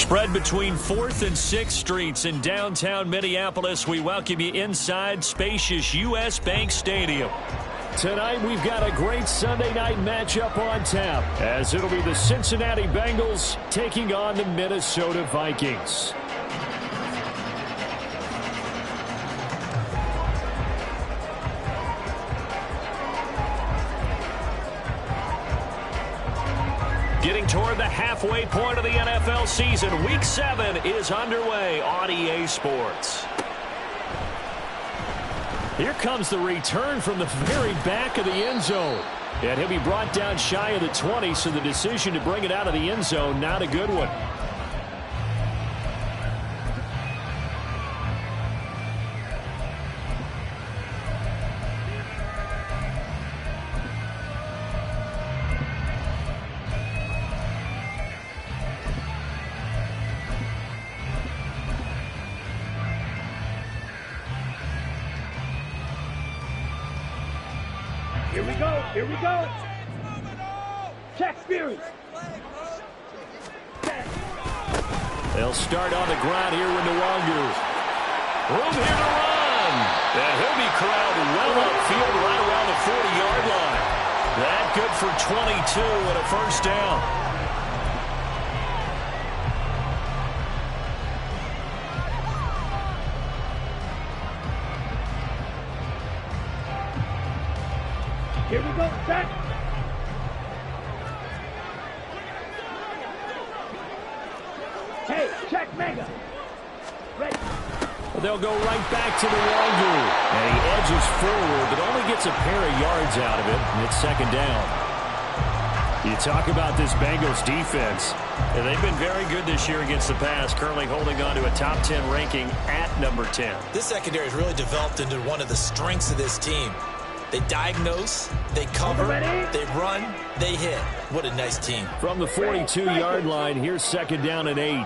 Spread between 4th and 6th Streets in downtown Minneapolis. We welcome you inside spacious U.S. Bank Stadium. Tonight we've got a great Sunday night matchup on tap, as it'll be the Cincinnati Bengals taking on the Minnesota Vikings. Getting toward the halfway point of the NFL season, Week 7 is underway on EA Sports. Here comes the return from the very back of the end zone. And he'll be brought down shy of the 20, so the decision to bring it out of the end zone, not a good one. Here we go. Check Fury. They'll start on the ground here with Nwangu. Room here to run. And he'll be corralled well upfield right around the 40-yard line. That good for 22 and a first down. Here we go, set. Hey, check Mega. Ready. They'll go right back to the Nwangu. And he edges forward, but only gets a pair of yards out of it, and it's second down. You talk about this Bengals defense. And they've been very good this year against the pass, currently holding on to a top 10 ranking at number 10. This secondary has really developed into one of the strengths of this team. They diagnose, they cover, they run, they hit. What a nice team. From the 42-yard line, here's second down and 8.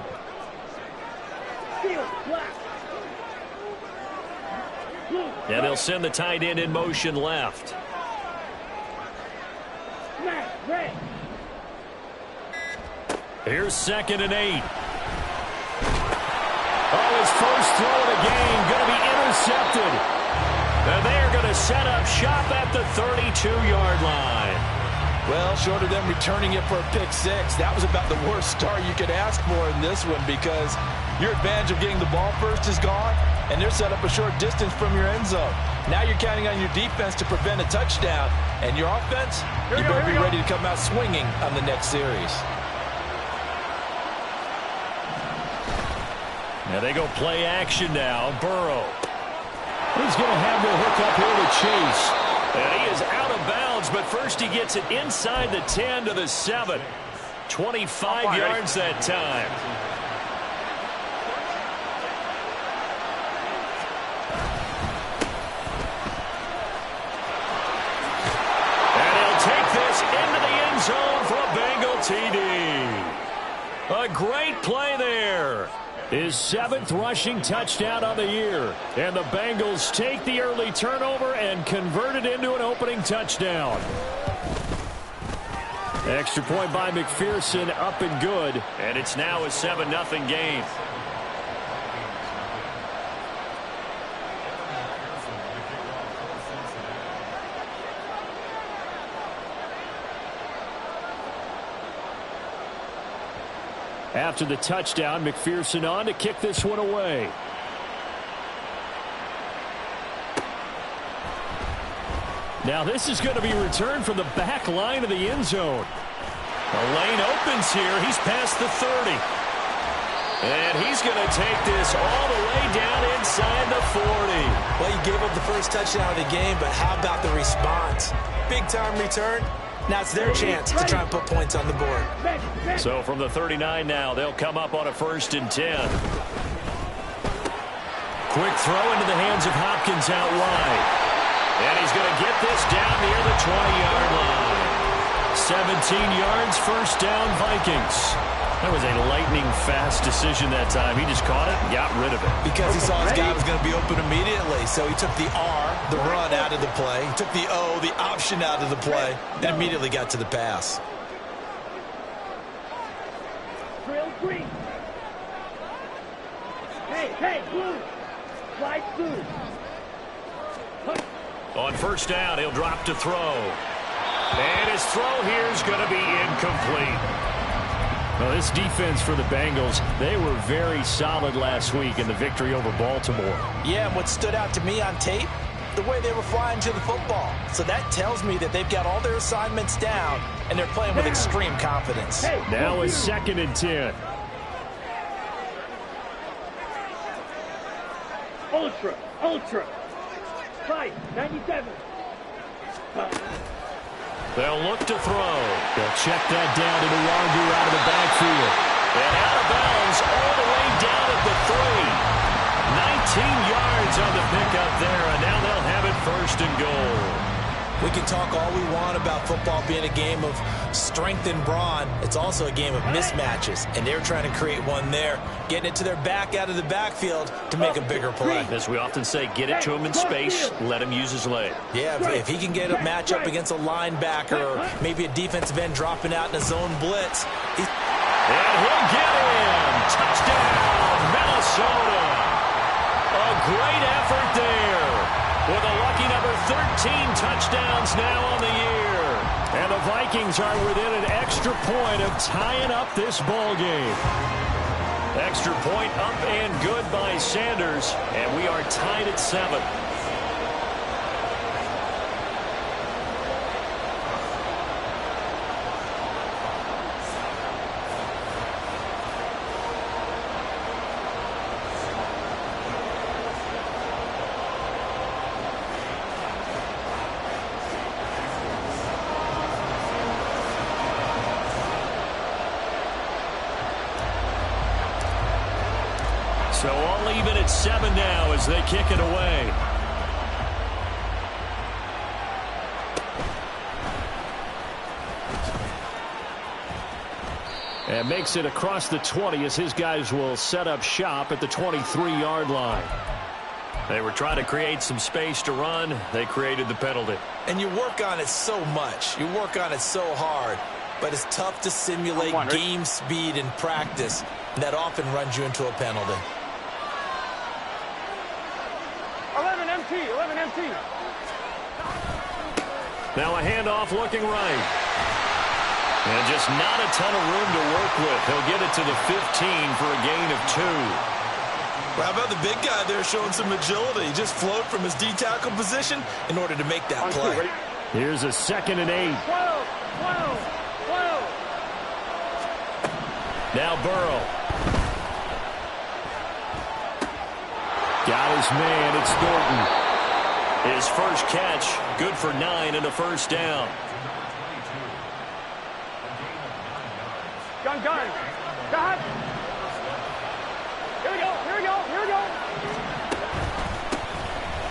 And they'll send the tight end in motion left. Here's second and 8. Oh, his first throw of the game going to be intercepted. And they're going to set up shop at the 32-yard line. Well, short of them returning it for a pick six, that was about the worst start you could ask for in this one, because your advantage of getting the ball first is gone, and they're set up a short distance from your end zone. Now you're counting on your defense to prevent a touchdown, and your offense, you better be ready to come out swinging on the next series. Now they go play action now. Burrow. He's going to have the hook up here to Chase. And he is out of bounds, but first he gets it inside the 10 to the 7. 25 yards that time. And he'll take this into the end zone for a Bengal TD. A great play there. His 7th rushing touchdown on the year. And the Bengals take the early turnover and convert it into an opening touchdown. Extra point by McPherson, up and good. And it's now a 7-0 game. After the touchdown, McPherson on to kick this one away. Now this is going to be returned from the back line of the end zone. The lane opens here. He's past the 30. And he's going to take this all the way down inside the 40. Well, you gave up the first touchdown of the game, but how about the response? Big-time return. Now it's their chance to try and put points on the board. So from the 39 now, they'll come up on a 1st and 10. Quick throw into the hands of Hopkins out wide. And he's going to get this down near the 20-yard line. 17 yards, first down, Vikings. That was a lightning-fast decision that time. He just caught it and got rid of it. Because he saw his guy was going to be open immediately. So he took the R, the run, out of the play. He took the O, the option, out of the play, and immediately got to the pass. Hey, blue. Slide through. On first down, he'll drop to throw. And his throw here is going to be incomplete. Well, this defense for the Bengals, they were very solid last week in the victory over Baltimore. Yeah, and what stood out to me on tape, the way they were flying to the football. So that tells me that they've got all their assignments down, and they're playing with extreme confidence. Now it's 2nd and 10. Ultra. 97. They'll look to throw. They'll check that down to the Wonder out of the backfield. And out of bounds all the way down at the 3. 19 yards on the pickup there, and now they'll have it 1st and goal. We can talk all we want about football being a game of strength and brawn. It's also a game of mismatches, and they're trying to create one there, getting it to their back out of the backfield to make a bigger play. As we often say, get it to him in space, let him use his leg. Yeah, if he can get a matchup against a linebacker or maybe a defensive end dropping out in a zone blitz. And he'll get in. Touchdown, Minnesota. A great effort there. With a lucky number 13 touchdowns now on the year. And the Vikings are within an extra point of tying up this ball game. Extra point up and good by Sanders. And we are tied at 7. So all even at 7 now as they kick it away. And makes it across the 20 as his guys will set up shop at the 23-yard line. They were trying to create some space to run. They created the penalty. And you work on it so much. You work on it so hard. But it's tough to simulate game speed in practice. And that often runs you into a penalty. 11 MT. Now a handoff looking right. And just not a ton of room to work with. He'll get it to the 15 for a gain of 2. Well, how about the big guy there showing some agility? He just flowed from his D-tackle position in order to make that play. Here's a 2nd and 8. 12. Now Burrow. Got his man. It's Thornton. His first catch, good for 9 and a first down. Gun. Got. Here we go.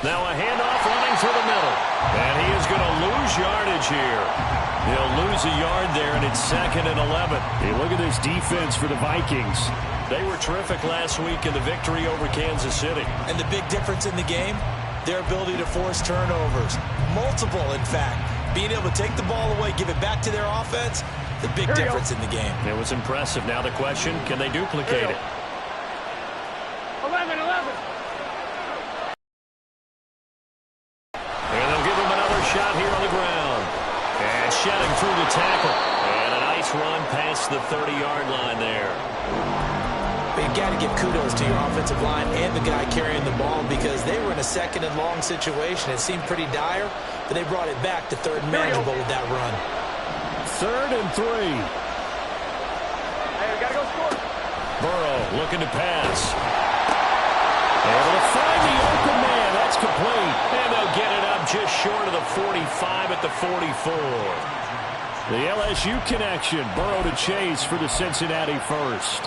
Now a handoff running through the middle. And he is going to lose yardage here. He'll lose a yard there, and it's 2nd and 11. Hey, look at this defense for the Vikings. They were terrific last week in the victory over Kansas City. And the big difference in the game, their ability to force turnovers. Multiple, in fact. Being able to take the ball away, give it back to their offense, the big difference in the game. It was impressive. Now the question, can they duplicate it? 11. And they'll give him another shot here on the ground. And shedding through the tackle. And a nice run past the 30-yard line there. But you got to give kudos to your offensive line and the guy carrying the ball because they were in a 2nd and long situation. It seemed pretty dire, but they brought it back to 3rd and manageable with that run. 3rd and 3. Hey, we got to go score. Burrow looking to pass. Able to find the open man. That's complete. And they'll get it up just short of the 45 at the 44. The LSU connection. Burrow to Chase for the Cincinnati first.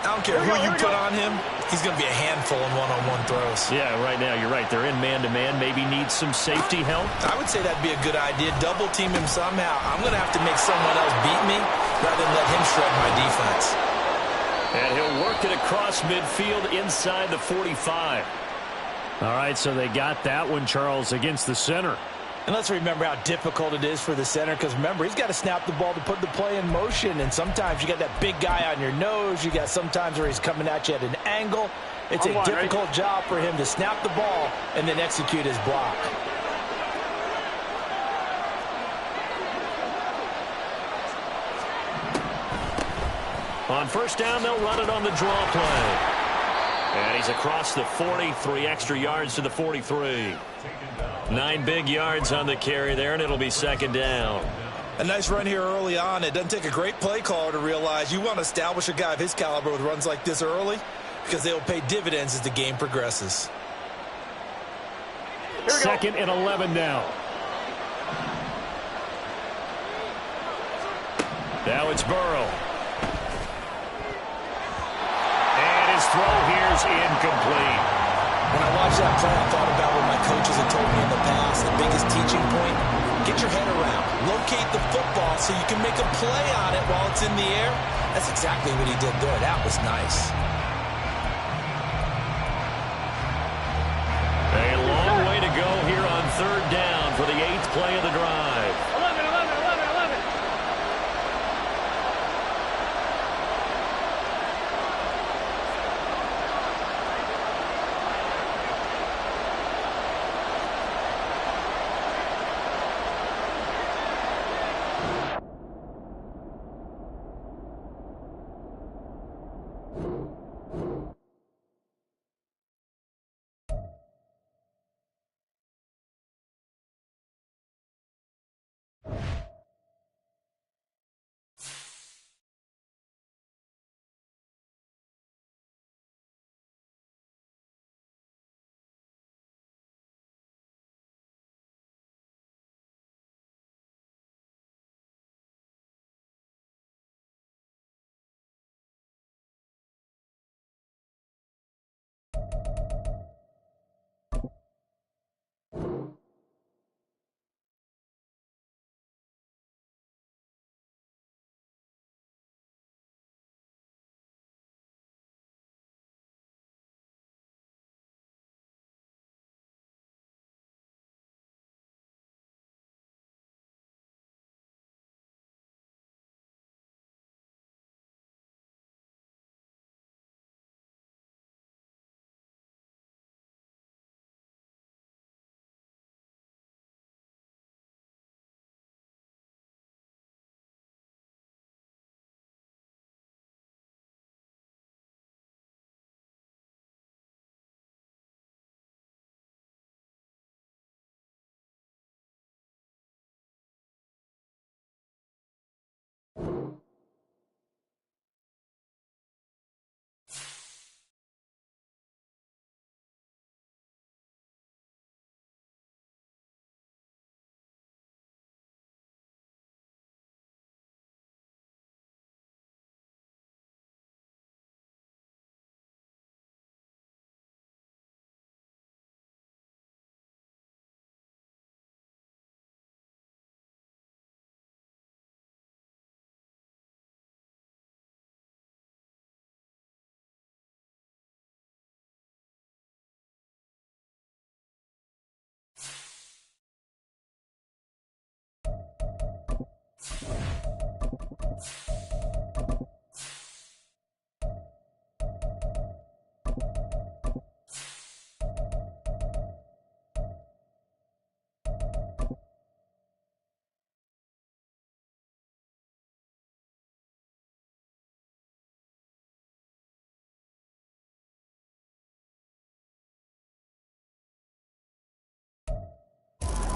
I don't care who you put on him. He's going to be a handful in one-on-one throws. Yeah, right now, you're right. They're in man-to-man. Maybe need some safety help. I would say that'd be a good idea. Double team him somehow. I'm going to have to make someone else beat me rather than let him shred my defense. And he'll work it across midfield inside the 45. All right, so they got that one, Charles, against the center. And let's remember how difficult it is for the center because, remember, he's got to snap the ball to put the play in motion. And sometimes you got that big guy on your nose. You got sometimes where he's coming at you at an angle. It's a difficult job for him to snap the ball and then execute his block. On first down, they'll run it on the draw play. And he's across the 40, 3 extra yards to the 43. 9 big yards on the carry there, and it'll be second down. A nice run here early on. It doesn't take a great play caller to realize you want to establish a guy of his caliber with runs like this early because they will pay dividends as the game progresses. Second and 11 now. Now it's Burrow. And his throw here's incomplete. When I watched that play, I thought about what my coaches had told me in the past. The biggest teaching point, get your head around. Locate the football so you can make a play on it while it's in the air. That's exactly what he did there. That was nice. A long way to go here on third down for the 8th play of the drive. 11, 11, 11, 11.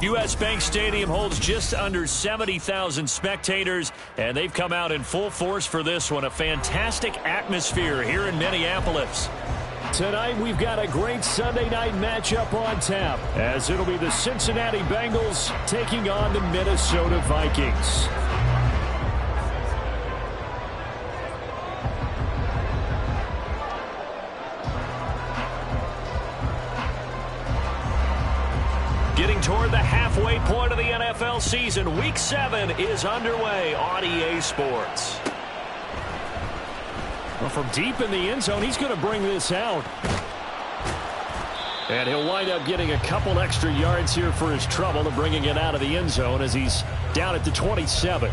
U.S. Bank Stadium holds just under 70,000 spectators, and they've come out in full force for this one. A fantastic atmosphere here in Minneapolis. Tonight, we've got a great Sunday night matchup on tap, as it'll be the Cincinnati Bengals taking on the Minnesota Vikings. Getting toward the halfway point of the NFL season, Week 7 is underway on EA Sports. Well, from deep in the end zone, he's going to bring this out. And he'll wind up getting a couple extra yards here for his trouble to bringing it out of the end zone as he's down at the 27.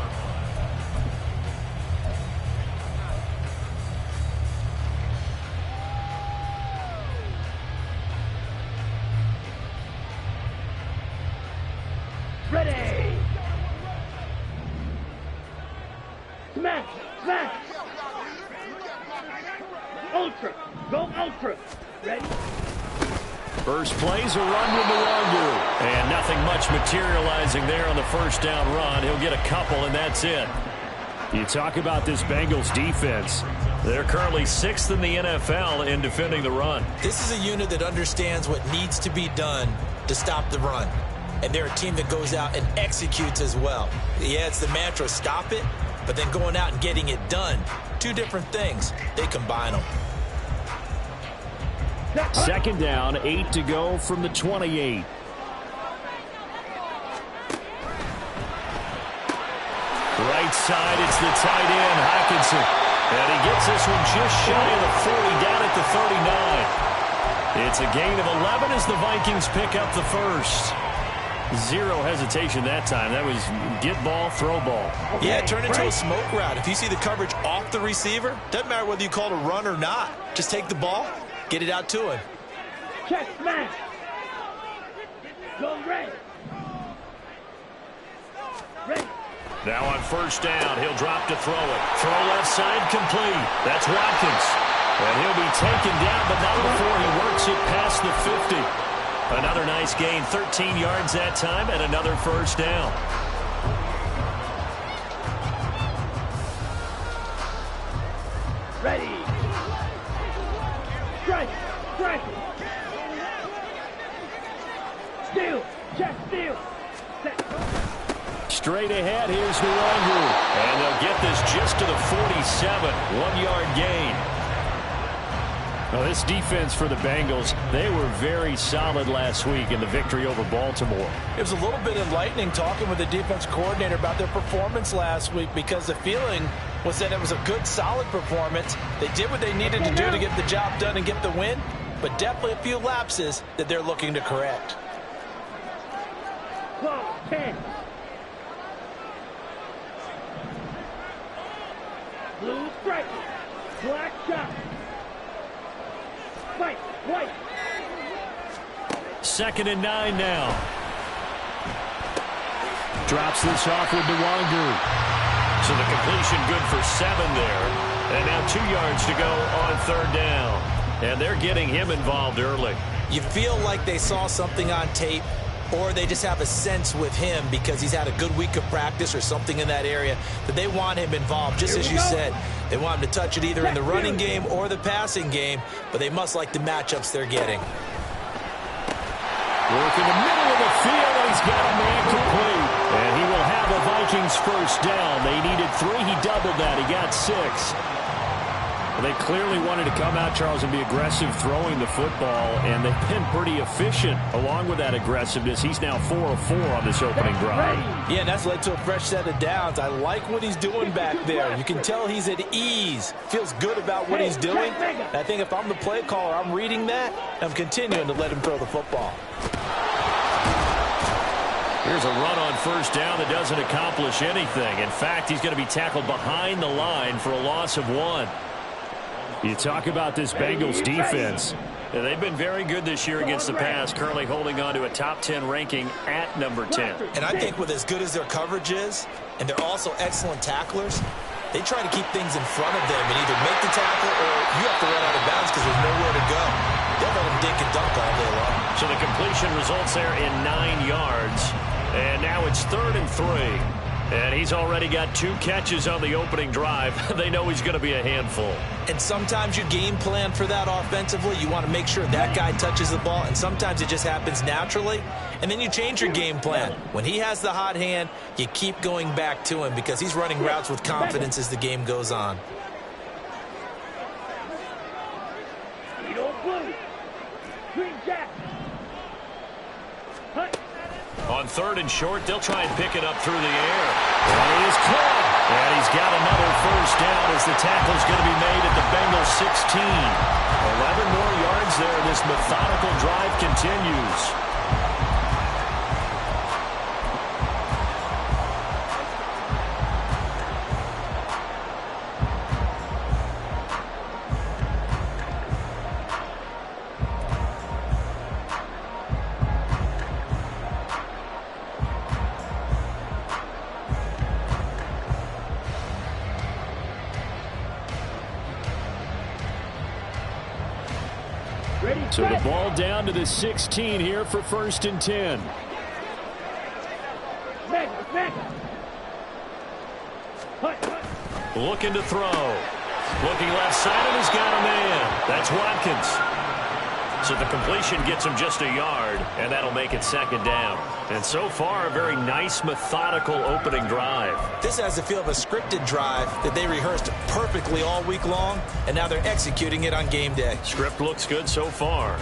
Smash. Ultra. Go ultra. Ready? First play's a run with Nwangu. And nothing much materializing there on the first down run. He'll get a couple, and that's it. You talk about this Bengals defense. They're currently 6th in the NFL in defending the run. This is a unit that understands what needs to be done to stop the run. And they're a team that goes out and executes as well. Yeah, it's the mantra, stop it, but then going out and getting it done. Two different things. They combine them. Second down, 8 to go from the 28. Right side, it's the tight end, Hockenson. And he gets this one just shy of the 40, down at the 39. It's a gain of 11 as the Vikings pick up the first. Zero hesitation that time. That was get ball, throw ball. Yeah, turn into a smoke route. If you see the coverage off the receiver, doesn't matter whether you call it a run or not. Just take the ball, get it out to him. Check smash. Go red. Ready. Now on first down, he'll drop to throw it. Throw left side, complete. That's Watkins. And he'll be taken down, but not before he works it past the 50. Another nice gain, 13 yards that time, and another first down. Ready. Strike. Strike. Steal. Check steal. Set. Straight ahead, here's Nwangu. And they'll get this just to the 47. 1-yard gain. Well, this defense for the Bengals, they were very solid last week in the victory over Baltimore. It was a little bit enlightening talking with the defense coordinator about their performance last week, because the feeling was that it was a good, solid performance. They did what they needed to do to get the job done and get the win, but definitely a few lapses that they're looking to correct. 10. Blue stripe. Black shot. White. White. 2nd and 9 now. Drops this off with Nwangu. So the completion good for 7 there. And now 2 yards to go on third down. And they're getting him involved early. You feel like they saw something on tape, or they just have a sense with him because he's had a good week of practice or something in that area that they want him involved. Just as you said, they want him to touch it either in the running game or the passing game, but they must like the matchups they're getting. Work in the middle of the field, and he's got a man complete. And he will have a Vikings first down. They needed 3. He doubled that. He got 6. Well, they clearly wanted to come out, Charles, and be aggressive throwing the football, and they've been pretty efficient along with that aggressiveness. He's now 4 of 4 on this opening drive. Yeah, and that's led to a fresh set of downs. I like what he's doing back there. You can tell he's at ease. Feels good about what he's doing. I think if I'm the play caller, I'm reading that. I'm continuing to let him throw the football. Here's a run on first down that doesn't accomplish anything. In fact, he's going to be tackled behind the line for a loss of 1. You talk about this Bengals defense. They've been very good this year against the pass, currently holding on to a top 10 ranking at number 10. And I think with as good as their coverage is, and they're also excellent tacklers, they try to keep things in front of them and either make the tackle or you have to run out of bounds because there's nowhere to go. They'll let them dink and dunk all day long. So the completion results there in 9 yards. And now it's 3rd and 3. And he's already got 2 catches on the opening drive. They know he's going to be a handful. And sometimes you game plan for that offensively. You want to make sure that guy touches the ball, and sometimes it just happens naturally. And then you change your game plan. When he has the hot hand, you keep going back to him because he's running routes with confidence as the game goes on. On 3rd and short, they'll try and pick it up through the air. And he is caught. And he's got another first down as the tackle's going to be made at the Bengals 16. 11 more yards there, and this methodical drive continues. So the ball down to the 16 here for 1st and 10. Looking to throw. Looking left side, and he's got a man. That's Watkins. So the completion gets him just a yard, and that'll make it 2nd down. And so far, a very nice, methodical opening drive. This has the feel of a scripted drive that they rehearsed perfectly all week long, and now they're executing it on game day. Script looks good so far.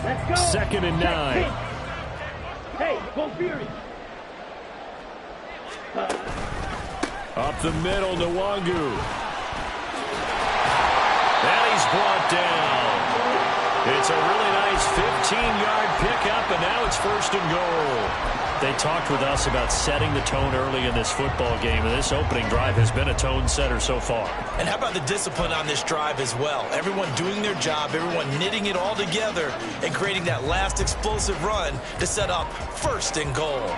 Let's go. 2nd and 9. Hey, go Fury. Up the middle, Nwangu. And he's brought down. It's a really nice 15-yard pickup, and now it's 1st and goal. They talked with us about setting the tone early in this football game, and this opening drive has been a tone setter so far. And how about the discipline on this drive as well? Everyone doing their job, everyone knitting it all together and creating that last explosive run to set up 1st and goal.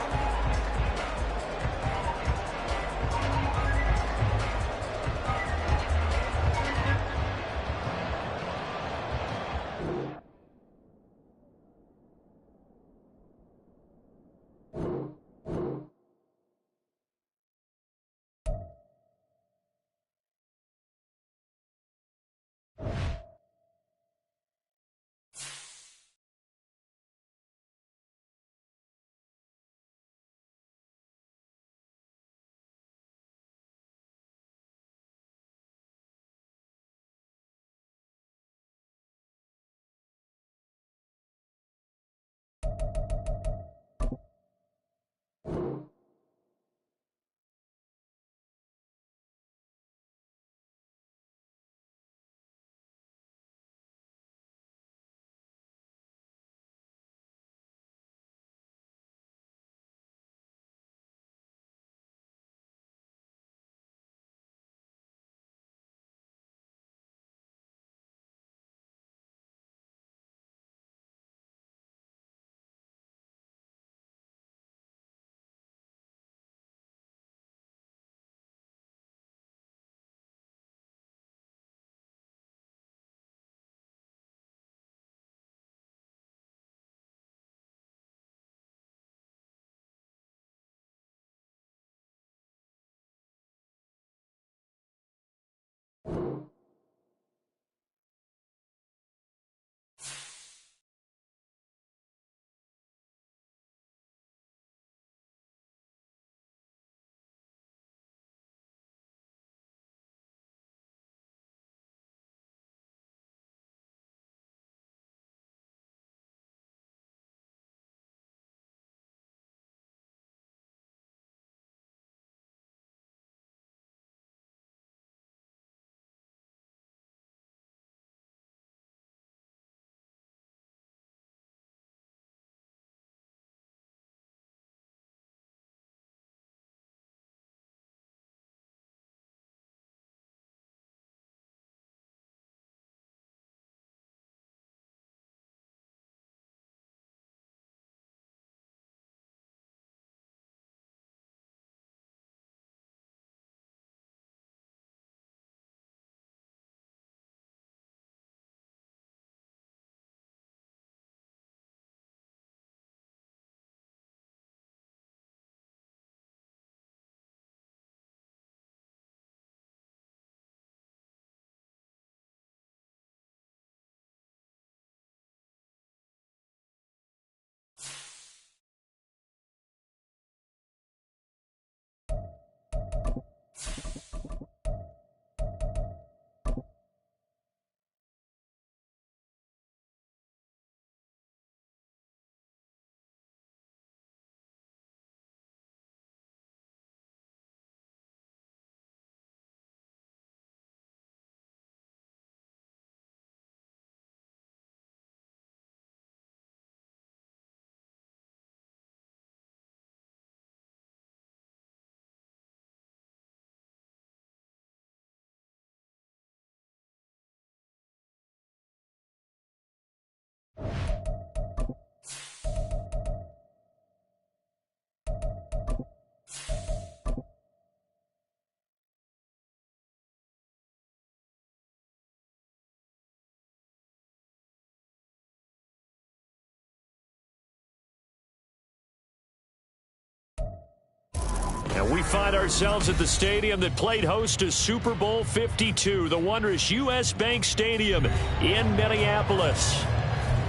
find ourselves at the stadium that played host to Super Bowl 52, the wondrous U.S. Bank Stadium in Minneapolis.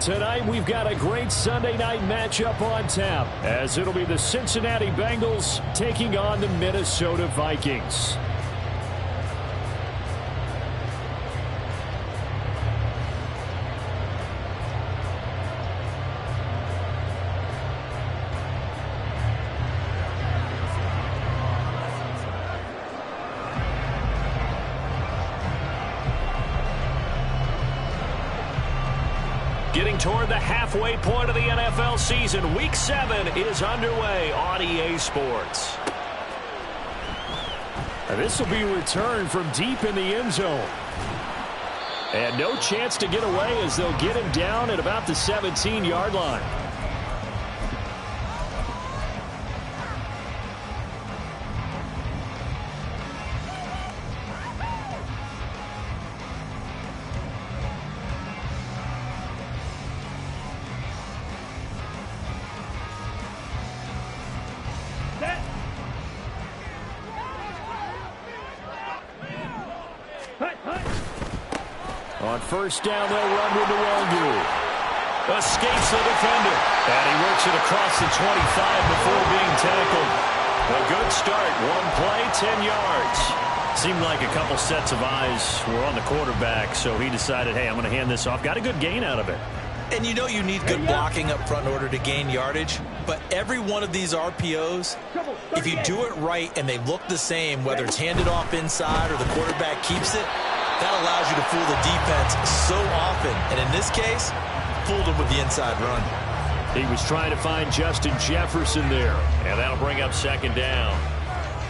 Tonight, we've got a great Sunday night matchup on tap, as it'll be the Cincinnati Bengals taking on the Minnesota Vikings. Getting toward the halfway point of the NFL season, Week 7 is underway on EA Sports. And this will be returned from deep in the end zone. And no chance to get away as they'll get him down at about the 17-yard line. On first down, they'll run with Nwangwu. Escapes the defender. And he works it across the 25 before being tackled. A good start. One play, 10 yards. Seemed like a couple sets of eyes were on the quarterback, so he decided, hey, I'm going to hand this off. Got a good gain out of it. And you know you need good blocking up front in order to gain yardage. But every one of these RPOs, if you do it right and they look the same, whether it's handed off inside or the quarterback keeps it, that allows you to fool the defense so often. And in this case, fooled him with the inside run. He was trying to find Justin Jefferson there. And that'll bring up second down.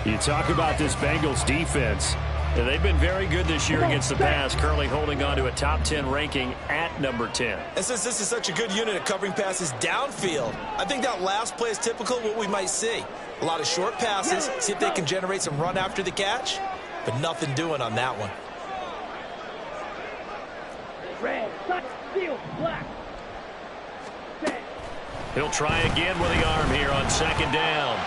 You talk about this Bengals defense. They've been very good this year against the pass, currently holding on to a top 10 ranking at number 10. And since this is such a good unit at covering passes downfield, I think that last play is typical of what we might see. A lot of short passes, see if they can generate some run after the catch, but nothing doing on that one. Red, steel, black. Set. He'll try again with the arm here on second down.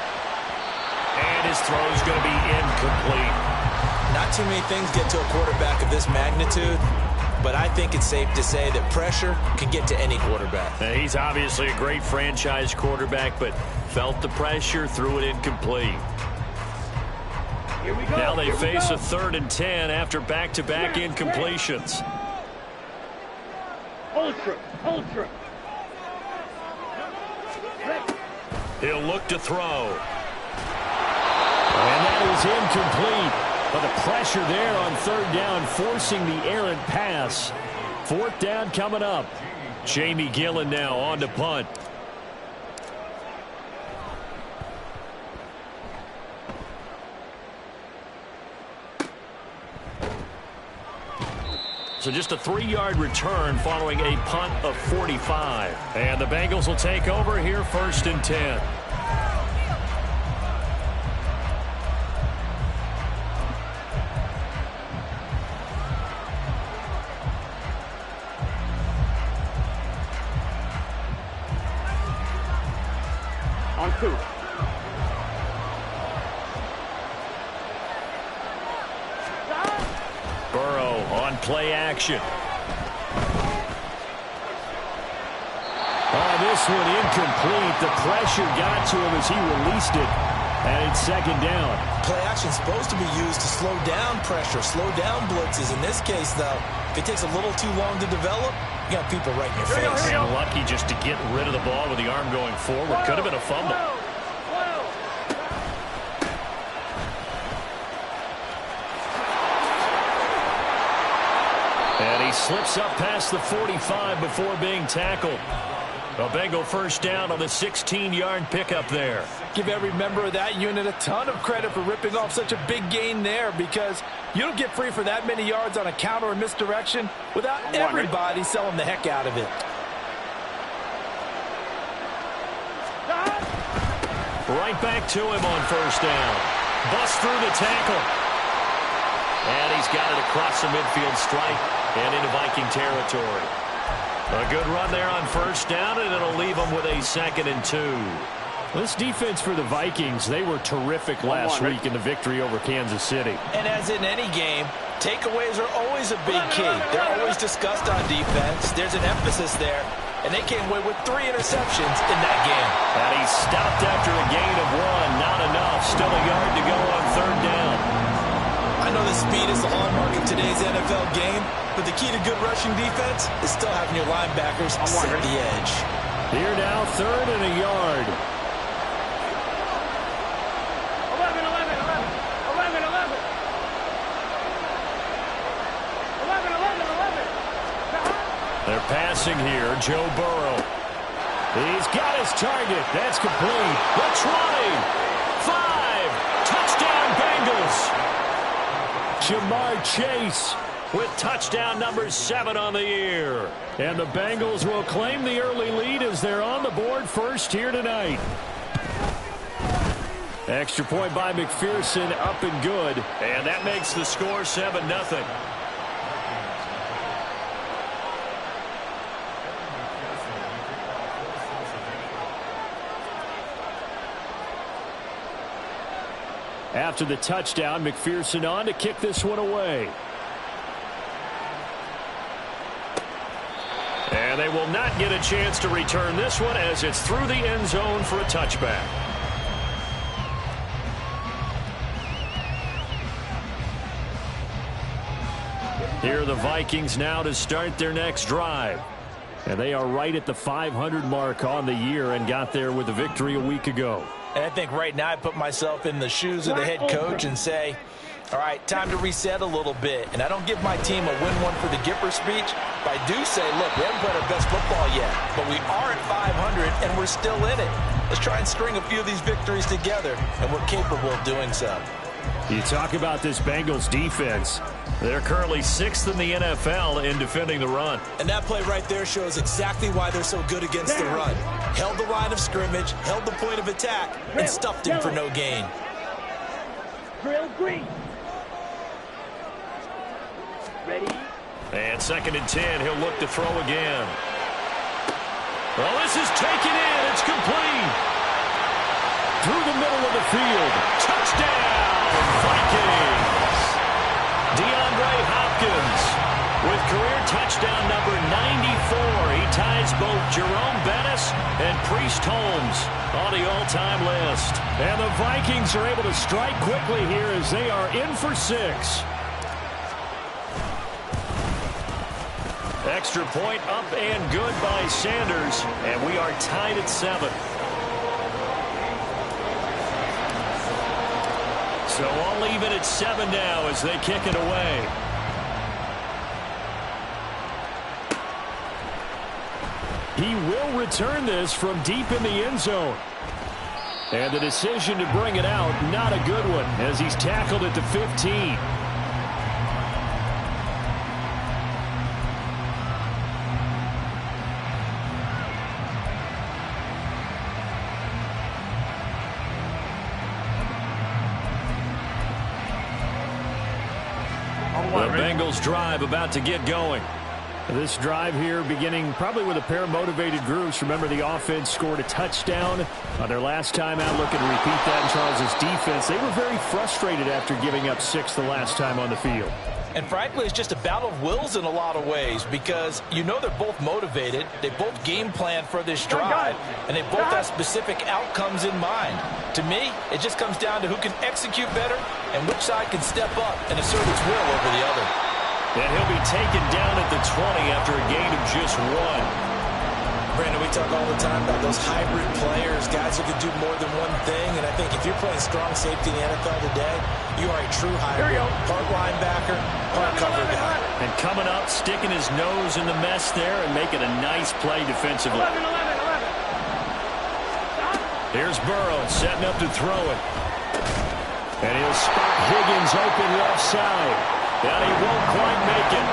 And his throw's going to be incomplete. Not too many things get to a quarterback of this magnitude, but I think it's safe to say that pressure can get to any quarterback. He's obviously a great franchise quarterback, but felt the pressure, threw it incomplete. Here we go. Now they face a 3rd and 10 after back-to-back incompletions. Ultra. He'll look to throw. And that is incomplete. But the pressure there on 3rd down, forcing the errant pass. 4th down coming up. Jamie Gillen now on to punt. So just a 3-yard return following a punt of 45. And the Bengals will take over here 1st and 10. On 2. Burrow on play action. Oh, this one incomplete. The pressure got to him as he released it. And it's 2nd down. Play action supposed to be used to slow down pressure, slow down blitzes. In this case, though, if it takes a little too long to develop, you got people right in your face. Lucky just to get rid of the ball with the arm going forward. Could have been a fumble. And he slips up past the 45 before being tackled. A Bengal 1st down on the 16-yard pickup there. Give every member of that unit a ton of credit for ripping off such a big gain there, because you don't get free for that many yards on a counter or misdirection without everybody selling the heck out of it. Right back to him on 1st down. Bust through the tackle. And he's got it across the midfield stripe and into Viking territory. A good run there on 1st down, and it'll leave him with a 2nd and 2. This defense for the Vikings, they were terrific last week in the victory over Kansas City. And as in any game, takeaways are always a big key. They're always discussed on defense. There's an emphasis there. And they came away with 3 interceptions in that game. And he stopped after a gain of 1. Not enough. Still a yard to go on 3rd down. I know the speed is the hallmark of today's NFL game, but the key to good rushing defense is still having your linebackers set the edge. Here now, 3rd and a yard. 11, 11, 11. 11, 11. 11, 11, 11. They're passing here. Joe Burrow. He's got his target. That's complete. The 20. 5. Touchdown Bengals. Jamar Chase with touchdown number 7 on the year. And the Bengals will claim the early lead as they're on the board first here tonight. Extra point by McPherson, up and good. And that makes the score 7-0. After the touchdown, McPherson on to kick this one away. And they will not get a chance to return this one as it's through the end zone for a touchback. Here are the Vikings now to start their next drive. And they are right at the 500 mark on the year and got there with a victory a week ago. And I think right now I put myself in the shoes of the head coach and say, all right, time to reset a little bit. And I don't give my team a win one for the Gipper speech, but I do say, look, we haven't played our best football yet, but we are at 500 and we're still in it. Let's try and string a few of these victories together, and we're capable of doing so. You talk about this Bengals defense. They're currently 6th in the NFL in defending the run. And that play right there shows exactly why they're so good against the run. Held the line of scrimmage, held the point of attack, and stuffed him for no gain. Drill green. Ready? And 2nd and 10, he'll look to throw again. Well, this is taken in. It's complete. Through the middle of the field. Touchdown, Vikings. DeAndre Hopkins with career touchdown number 94. He ties both Jerome Bettis and Priest Holmes on the all-time list. And the Vikings are able to strike quickly here as they are in for 6. Extra point up and good by Sanders. And we are tied at 7. So all even at 7 now as they kick it away. He will return this from deep in the end zone. And the decision to bring it out, not a good one, as he's tackled at the 15. The Bengals drive about to get going. This drive here beginning probably with a pair of motivated groups. Remember, the offense scored a touchdown on their last time out. Looking to repeat that in Charles' defense. They were very frustrated after giving up 6 the last time on the field. And frankly, it's just a battle of wills in a lot of ways because you know they're both motivated. They both game plan for this drive, and they both have specific outcomes in mind. To me, it just comes down to who can execute better and which side can step up and assert its will over the other. And he'll be taken down at the 20 after a gain of just 1. Brandon, we talk all the time about those hybrid players, guys who can do more than one thing. And I think if you're playing strong safety in the NFL today, you are a true hybrid. Part linebacker, part cover guy. And coming up, sticking his nose in the mess there and making a nice play defensively. 11, 11, 11. Here's Burrow setting up to throw it. And he'll spot Higgins open left side. And he won't quite make it.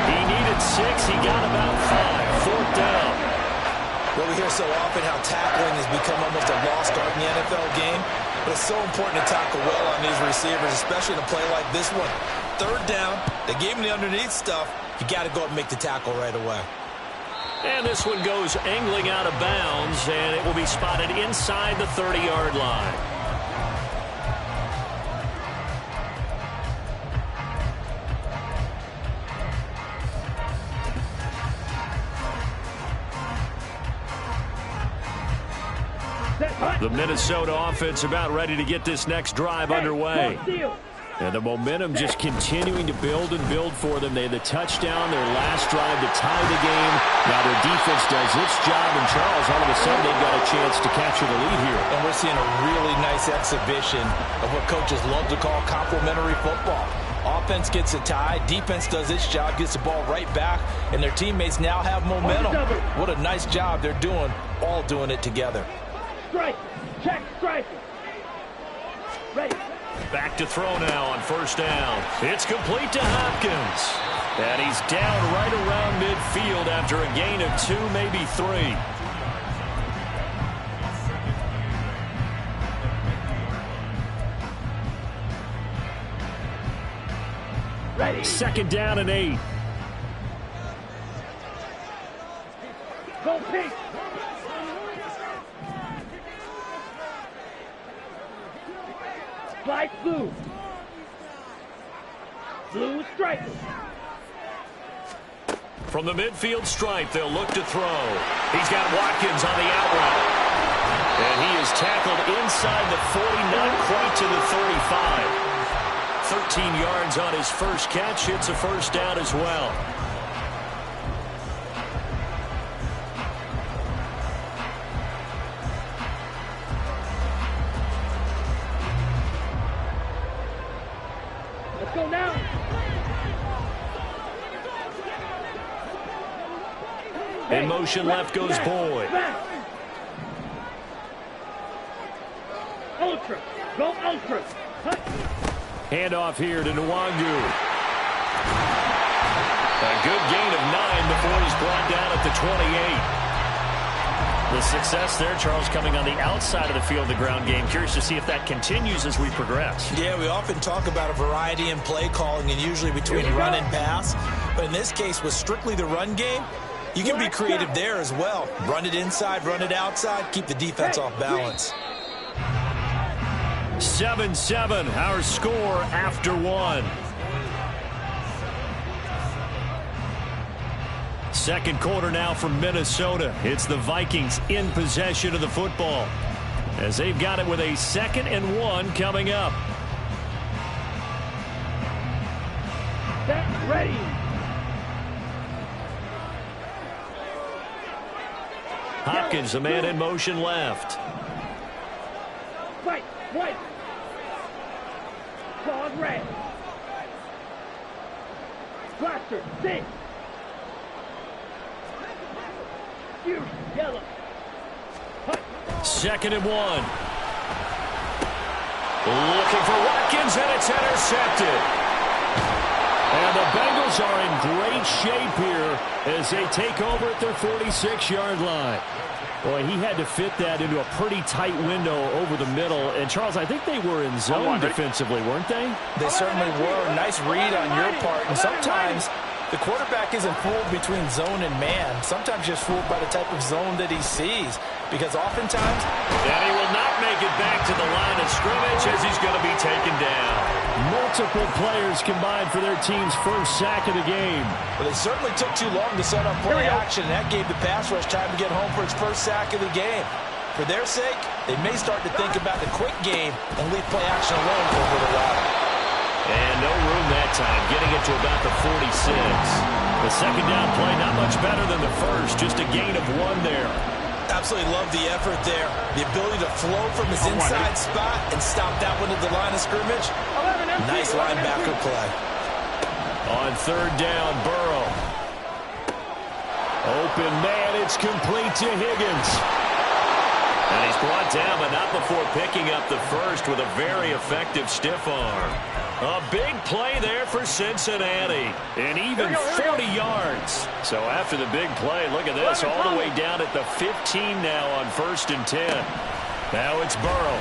He needed 6. He got about 5. 4th down. Well, we hear so often how tackling has become almost a lost art in the NFL game. But it's so important to tackle well on these receivers, especially in a play like this one. 3rd down, they gave him the underneath stuff. You got to go up and make the tackle right away. And this one goes angling out of bounds, and it will be spotted inside the 30-yard line. The Minnesota offense about ready to get this next drive underway. And the momentum just continuing to build and build for them. They had the touchdown, their last drive to tie the game. Now their defense does its job, and Charles, all of a sudden, they've got a chance to capture the lead here. And we're seeing a really nice exhibition of what coaches love to call complementary football. Offense gets a tie, defense does its job, gets the ball right back, and their teammates now have momentum. What a nice job they're doing, all doing it together. Strike. Check. Strike. Ready. Back to throw now on first down. It's complete to Hopkins. And he's down right around midfield after a gain of 2, maybe 3. Ready. Second down and 8. Go pink. Slide blue. Blue stripe. From the midfield stripe, they'll look to throw. He's got Watkins on the out route. And he is tackled inside the 40, not quite to the 35. 13 yards on his first catch. Hits a first down as well. Go now. In motion left goes Boyd. Ultra. Go ultra. Handoff here to Nwangu. A good gain of 9 before he's brought down at the 28. The success there, Charles, coming on the outside of the field, the ground game. Curious to see if that continues as we progress. Yeah, we often talk about a variety in play calling and usually between run and pass. But in this case, with strictly the run game, you can be creative there as well. Run it inside, run it outside, keep the defense off balance. 7-7, our score after 1. Second quarter now from Minnesota. It's the Vikings in possession of the football as they've got it with a 2nd and 1 coming up. Set, ready. Hopkins, the man in motion left. Fight, white. Claws red. Blaster, 6. Yellow. 2nd and 1. Looking for Watkins, and it's intercepted. And the Bengals are in great shape here as they take over at their 46-yard line. Boy, he had to fit that into a pretty tight window over the middle. And, Charles, I think they were in zone defensively, weren't they? They certainly were. Nice read on your part. And sometimes the quarterback isn't fooled between zone and man. Sometimes just fooled by the type of zone that he sees. Because oftentimes... And he will not make it back to the line of scrimmage as he's going to be taken down. Multiple players combined for their team's first sack of the game. Well, they certainly took too long to set up play action. That gave the pass rush time to get home for its first sack of the game. For their sake, they may start to think about the quick game and leave play action alone for a little while. And no room that time, getting it to about the 46. The second down play, not much better than the first, just a gain of 1 there. Absolutely love the effort there. The ability to flow from his inside spot and stop that one at the line of scrimmage. Nice linebacker play. On 3rd down, Burrow. Open man, it's complete to Higgins. And he's brought down, but not before picking up the first with a very effective stiff arm. A big play there for Cincinnati. And even 40 yards. So after the big play, look at this. All the way down at the 15 now on 1st and 10. Now it's Burrow.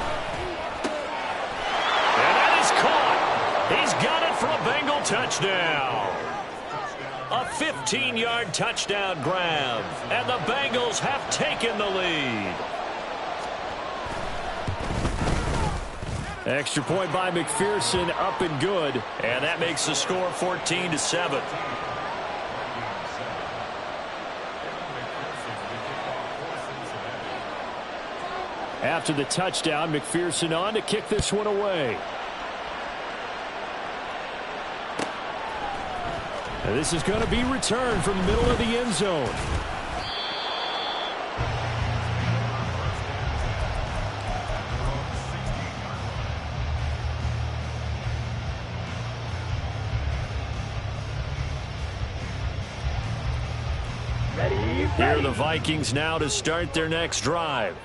And that is caught. He's got it for a Bengal touchdown. A 15-yard touchdown grab. And the Bengals have taken the lead. Extra point by McPherson, up and good. And that makes the score 14-7. After the touchdown, McPherson on to kick this one away. And this is going to be returned from the middle of the end zone. Here are the Vikings now to start their next drive.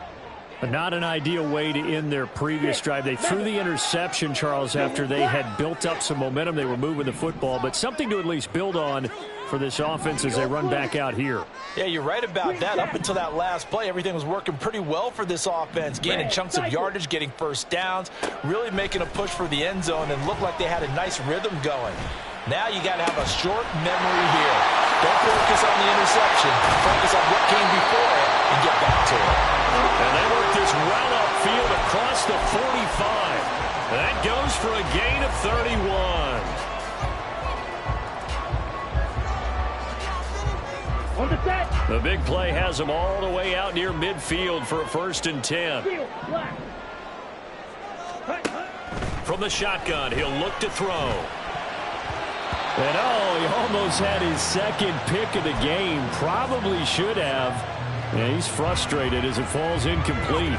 Not an ideal way to end their previous drive. They threw the interception, Charles, after they had built up some momentum. They were moving the football, but something to at least build on for this offense as they run back out here. Yeah, you're right about that. Up until that last play, everything was working pretty well for this offense, gaining chunks of yardage, getting first downs, really making a push for the end zone, and looked like they had a nice rhythm going. Now you got to have a short memory here. Don't focus on the interception. Focus on what came before it and get back to it. And they work this well upfield across the 45. That goes for a gain of 31. On the set. The big play has them all the way out near midfield for a 1st and 10. From the shotgun, he'll look to throw. And he almost had his second pick of the game. Probably should have. Yeah, he's frustrated as it falls incomplete.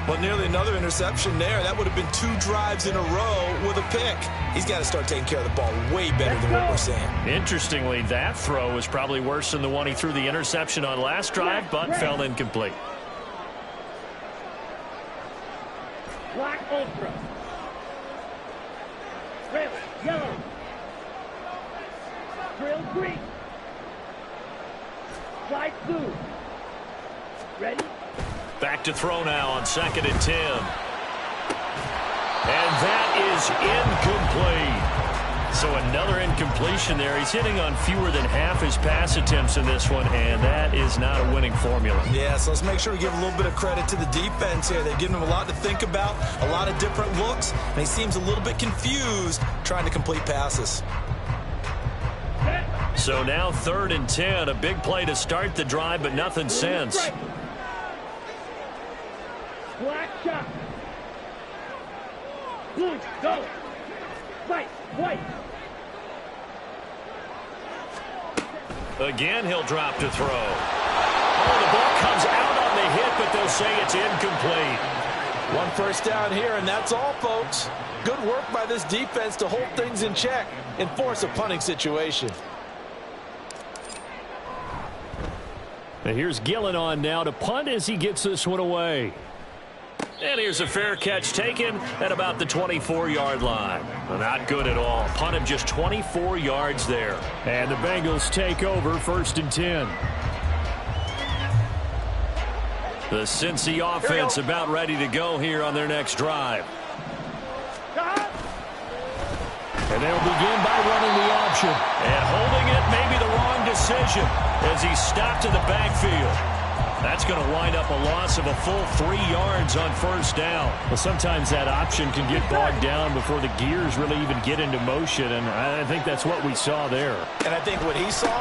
Well, nearly another interception there. That would have been 2 drives in a row with a pick. He's got to start taking care of the ball way better than what we're seeing. Interestingly, that throw was probably worse than the one he threw the interception on last drive, but fell incomplete. Black ultra. Red, yellow. Trail green. Fly blue. Ready? Back to throw now on 2nd and 10. And that is incomplete. So another incompletion there. He's hitting on fewer than half his pass attempts in this one, and that is not a winning formula. Yeah, so let's make sure we give a little bit of credit to the defense here. They've given him a lot to think about, a lot of different looks, and he seems a little bit confused trying to complete passes. So now 3rd and 10, a big play to start the drive, but nothing since. Black shot. Blue, go. White, white. Again, he'll drop to throw. Oh, the ball comes out on the hit, but they'll say it's incomplete. 1 first down here, and that's all, folks. Good work by this defense to hold things in check and force a punting situation. And here's Gillen on now to punt as he gets this one away. And here's a fair catch taken at about the 24-yard line. Not good at all. Punt of just 24 yards there. And the Bengals take over 1st and 10. The Cincy offense about ready to go here on their next drive. And they'll begin by running the option. And holding it may be the wrong decision as he's stopped in the backfield. That's going to wind up a loss of a full 3 yards on 1st down. Well, sometimes that option can get bogged down before the gears really even get into motion, and I think that's what we saw there. And I think what he saw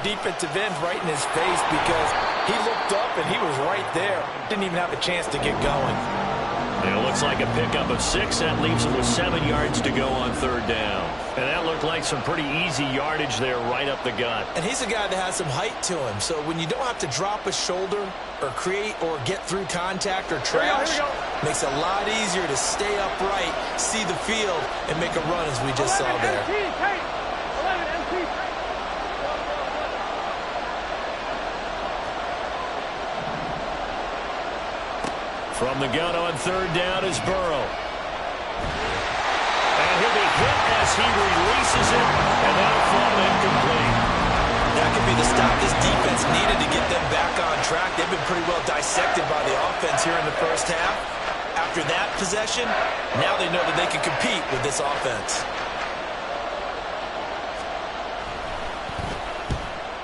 defensive ends right in his face because he looked up and he was right there. Didn't even have a chance to get going. And it looks like a pickup of 6. That leaves him with 7 yards to go on 3rd down. And that looked like some pretty easy yardage there right up the gut. And he's a guy that has some height to him. So when you don't have to drop a shoulder or create or get through contact or trash, makes it a lot easier to stay upright, see the field, and make a run as we just saw there. From the gun on 3rd down is Burrow. And he'll be hit as he releases it, and that'll fall incomplete. That could be the stop this defense needed to get them back on track. They've been pretty well dissected by the offense here in the 1st half. After that possession, now they know that they can compete with this offense.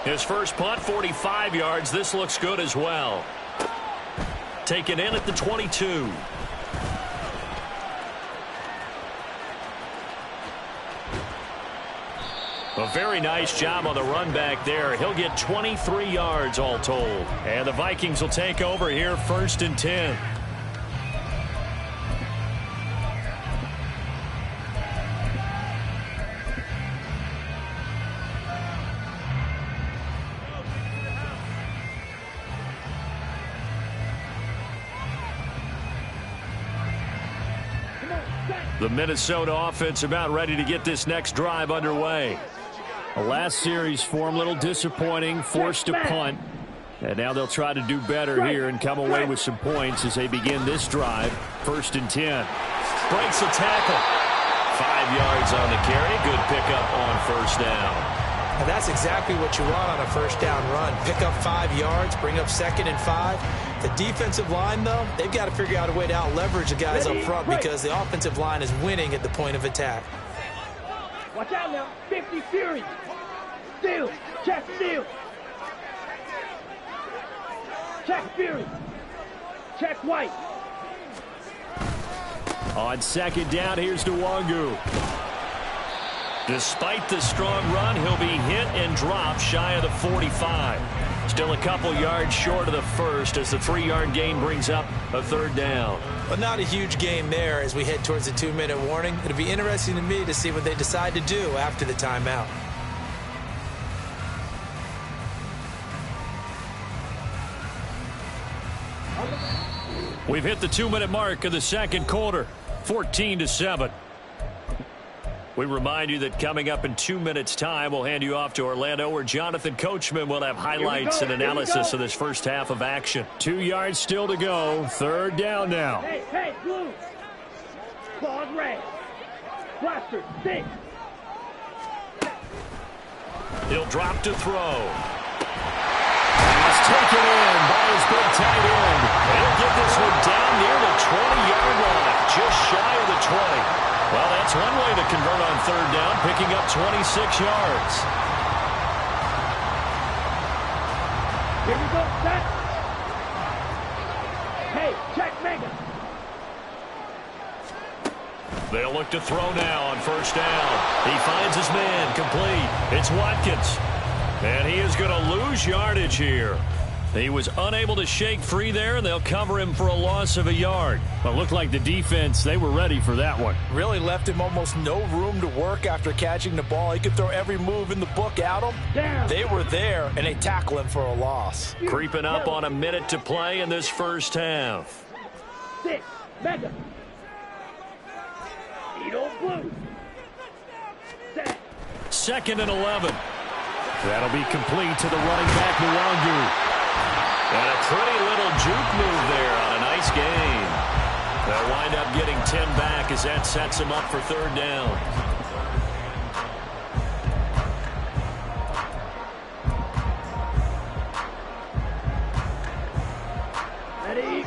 His first punt, 45 yards. This looks good as well. Taken in at the 22. A very nice job on the run back there. He'll get 23 yards all told. And the Vikings will take over here, 1st and 10. The Minnesota offense about ready to get this next drive underway. The last series for him, a little disappointing, forced to punt. And now they'll try to do better here and come away with some points as they begin this drive. 1st and 10. Breaks a tackle. 5 yards on the carry. Good pickup on 1st down. And that's exactly what you want on a 1st down run. Pick up 5 yards, bring up 2nd and 5. The defensive line, though, they've got to figure out a way to out-leverage the guys up front because the offensive line is winning at the point of attack. Watch out now. 50 Fury. Steal. Check steal. Check Fury. Check White. On 2nd down, here's Nwangu. Despite the strong run, he'll be hit and dropped shy of the 45. Still a couple yards short of the 1st as the 3-yard gain brings up a 3rd down. But not a huge gain there as we head towards the 2-minute warning. It'll be interesting to me to see what they decide to do after the timeout. We've hit the 2-minute mark of the 2nd quarter, 14-7. We remind you that coming up in 2 minutes' time, we'll hand you off to Orlando, where Jonathan Coachman will have highlights and analysis of this first half of action. 2 yards still to go. 3rd down now. Hey, blue. Claws red. Blaster, 6. He'll drop to throw. He's taken in by his big tight end. He'll get this one down near the 20-yard line, just shy of the 20. Well, that's one way to convert on 3rd down, picking up 26 yards. Here we go, set. Hey, check Mega. They'll look to throw now on 1st down. He finds his man, complete. It's Watkins. And he is going to lose yardage here. He was unable to shake free there, and they'll cover him for a loss of a yard. Well, it looked like the defense, they were ready for that one. Really left him almost no room to work after catching the ball. He could throw every move in the book at him. Down. They were there, and they tackle him for a loss. Creeping up on a minute to play in this first half. 6, Mega. Edo blue. Set. 2nd and 11. That'll be complete to the running back, Nwangu. And a pretty little juke move there on a nice gain. They'll wind up getting 10 back as that sets him up for 3rd down. Ready.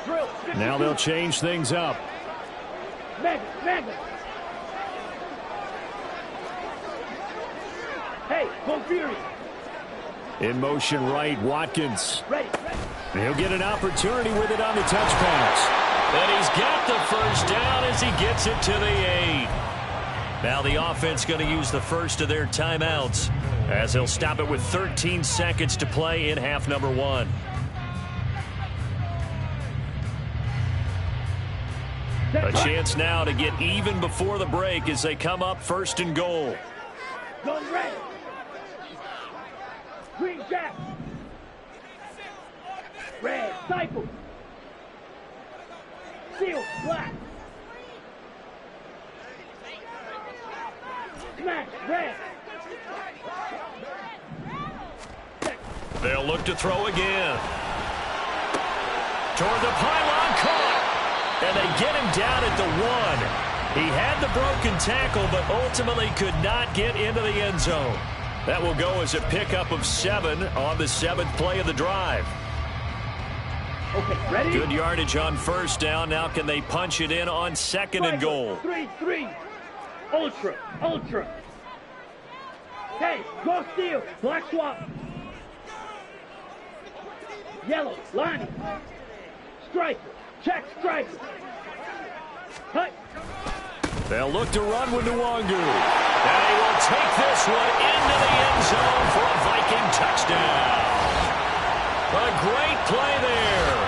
Drill. Now they'll change things up. Mega. Hey, go Fury. In motion right, Watkins. Ready. He'll get an opportunity with it on the touch pass. And he's got the 1st down as he gets it to the 8. Now the offense going to use the first of their timeouts as they'll stop it with 13 seconds to play in half number 1. A chance now to get even before the break as they come up 1st and goal. Go red. Green Jack. Red Cycle. Steel black. Smash red. They'll look to throw again. Toward the pylon, caught. And they get him down at the 1. He had the broken tackle, but ultimately could not get into the end zone. That will go as a pickup of 7 on the 7th play of the drive. Okay, ready? Good yardage on first down. Now can they punch it in on second and goal? 3-3. Ultra. Hey, go steal. Black swap. Yellow, Lonnie. Striker. Check striker. Hut. They'll look to run with Nwangu. And he will take this one into the end zone for a Viking touchdown. A great play there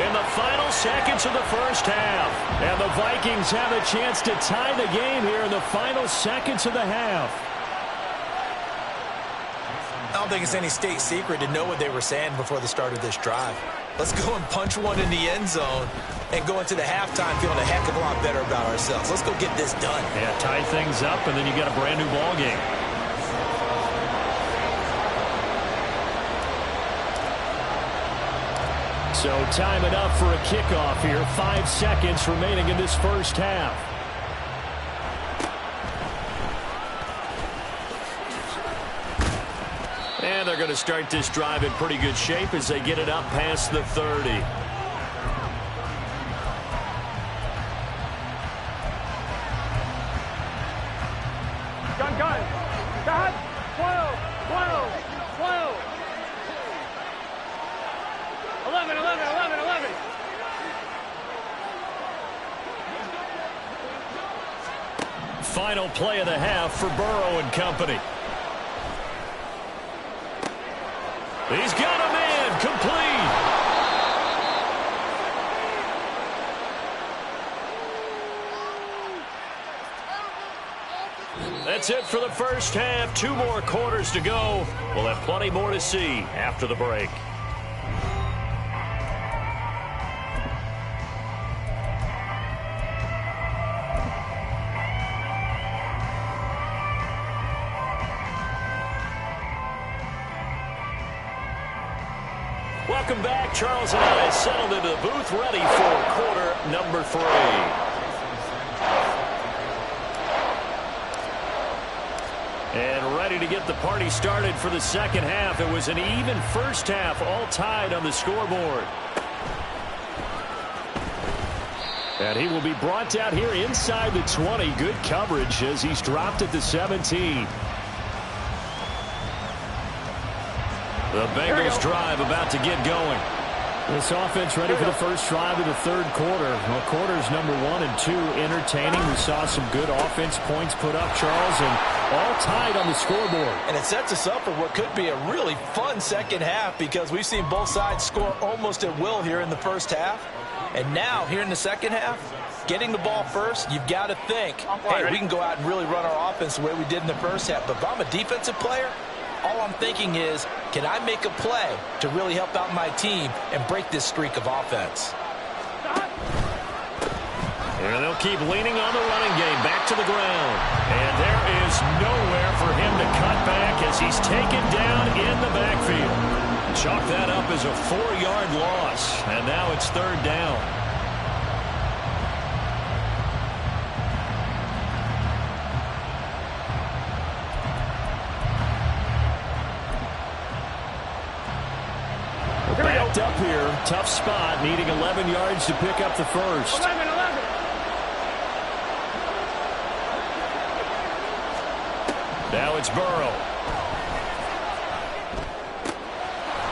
in the final seconds of the first half. And the Vikings have a chance to tie the game here in the final seconds of the half. I don't think it's any state secret to know what they were saying before the start of this drive. Let's go and punch one in the end zone and go into the halftime feeling a heck of a lot better about ourselves. Let's go get this done. Yeah, tie things up, and then you get a brand new ball game. So time it up for a kickoff here. 5 seconds remaining in this first half. And they're going to start this drive in pretty good shape as they get it up past the 30. Gun. God. 12. 11. Final play of the half for Burrow and company. He's got a man complete. That's it for the first half. 2 more quarters to go. We'll have plenty more to see after the break. Welcome back. Charles and I settled into the booth ready for quarter number 3. And ready to get the party started for the second half. It was an even first half, all tied on the scoreboard. And he will be brought down here inside the 20. Good coverage as he's dropped at the 17. The Bengals drive about to get going. This offense ready for the first drive of the third quarter. Well, quarters number 1 and 2 entertaining. We saw some good offense points put up, Charles, and all tied on the scoreboard. And it sets us up for what could be a really fun second half because we've seen both sides score almost at will here in the first half. And now, here in the second half, getting the ball first, you've got to think, hey, we can go out and really run our offense the way we did in the first half. But if I'm a defensive player, all I'm thinking is, can I make a play to really help out my team and break this streak of offense? And they'll keep leaning on the running game back to the ground. And there is nowhere for him to cut back as he's taken down in the backfield. Chalk that up as a 4-yard loss. And now it's third down. Backed up here. Tough spot. Needing 11 yards to pick up the first. 11. Now it's Burrow.